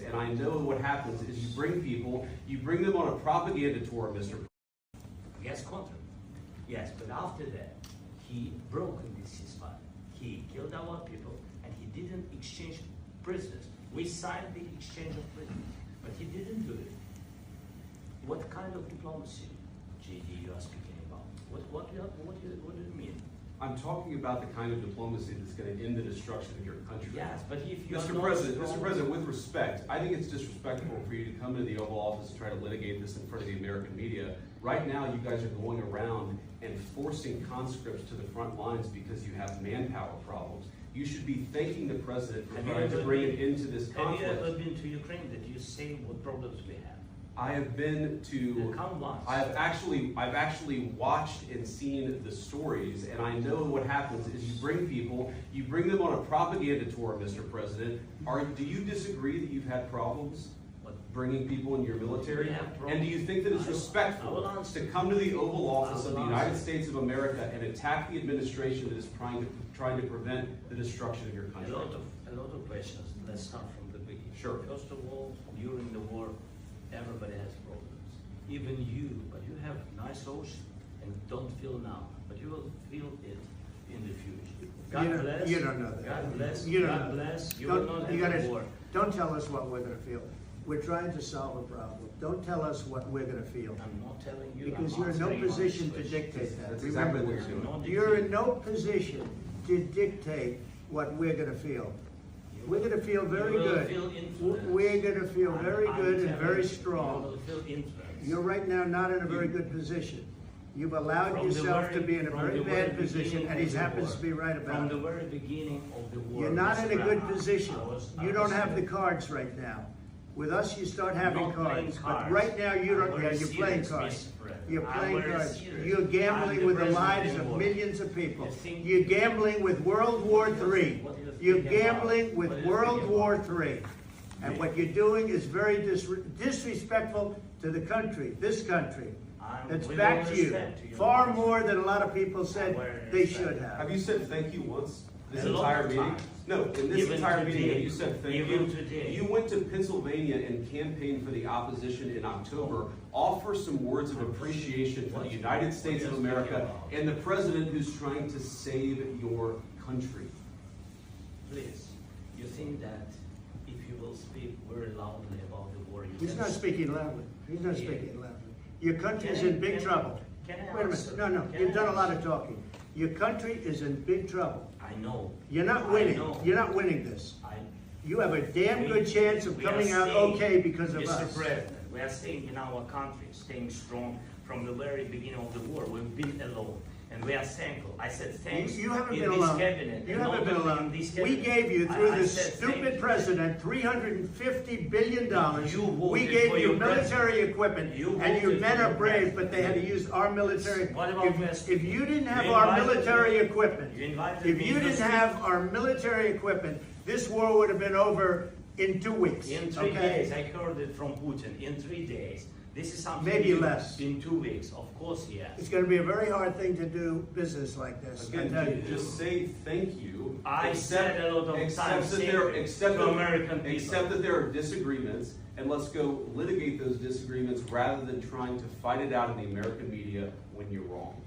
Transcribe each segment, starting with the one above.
And I know what happens is you bring people, you bring them on a propaganda tour, Mr. Yes, contract. Yes, but after that, he broke this ceasefire. He killed our people, and he didn't exchange prisoners. We signed the exchange of prisoners, but he didn't do it. What kind of diplomacy, JD, you are speaking about? What do you mean? I'm talking about the kind of diplomacy that's going to end the destruction of your country. Yes, but if you Mr. President, with respect, I think it's disrespectful for you to come into the Oval Office and try to litigate this in front of the American media. Right now, you guys are going around and forcing conscripts to the front lines because you have manpower problems. You should be thanking the President for trying to bring it into this conflict. Have you ever been to Ukraine? Did you say what problems we have? I have been to. I've actually watched and seen the stories, and I know what happens is you bring people, you bring them on a propaganda tour, Mr. President. Do you disagree that you've had problems bringing people in your military? And do you think that it's respectful to come to the Oval Office of the United States of America and attack the administration that is trying to prevent the destruction of your country? A lot of questions. Let's start from the beginning. Sure. First of all, during the war, everybody has problems. Even you, but you have nice ocean and don't feel now, but you will feel it in the future. God bless. You don't know that. God bless. You don't God know. bless. You will not have a war. Don't tell us what we're going to feel. We're trying to solve a problem. Don't tell us what we're going to feel. I'm not telling you. Because you're in no position to dictate that. That's exactly what you're doing. You're in no position to dictate what we're going to feel. We're going to feel very good. We're going to feel very good and very strong. You're right now not in a very good position. You've allowed yourself to be in a very bad position, and he happens to be right about it. From the very beginning of the war. You're not in a good position. You don't have the cards right now. With us, you start having cards. But right now, you don't. Yeah, you're playing cards. You're playing cards. You're gambling with the lives of millions of people. You're gambling with World War III. You're gambling with World War III. And what you're doing is very disrespectful to the country, this country. It's back to you. Far more than a lot of people said they should have. Have you said thank you once? This entire meeting? No, in this entire meeting, have you said thank you? You went to Pennsylvania and campaigned for the opposition in October. Offer some words of appreciation for the United States of America and the president who's trying to save your country. Please, you think that if you will speak very loudly about the war, He's not speaking loudly. He's not speaking loudly. Your country is in big trouble. Wait a minute. No, you've done a lot of talking. Your country is in big trouble. I know. You're not winning. You're not winning this. You have a damn good chance of coming out okay because of us. Mr. President, we are staying in our country, staying strong from the very beginning of the war. We've been alone. And we are thankful. I said thanks. You haven't been alone. You haven't been alone. We gave you, through this stupid president, $350 billion. We gave you military equipment, and your men are brave, but they had to use our military. If you didn't have our military equipment, this war would have been over in 2 weeks. In 3 days, I heard it from Putin. In 3 days. This is something maybe less. In 2 weeks, of course, yes. It's going to be a very hard thing to do business like this. Again, just say thank you. I said a lot of times to American people. Accept that there are disagreements, and let's go litigate those disagreements rather than trying to fight it out in the American media when you're wrong.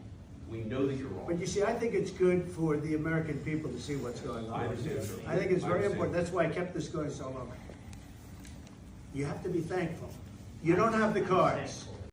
We know that you're wrong. But you see, I think it's good for the American people to see what's going on. I understand. I think it's very important. That's why I kept this going so long. You have to be thankful. You don't have the cards.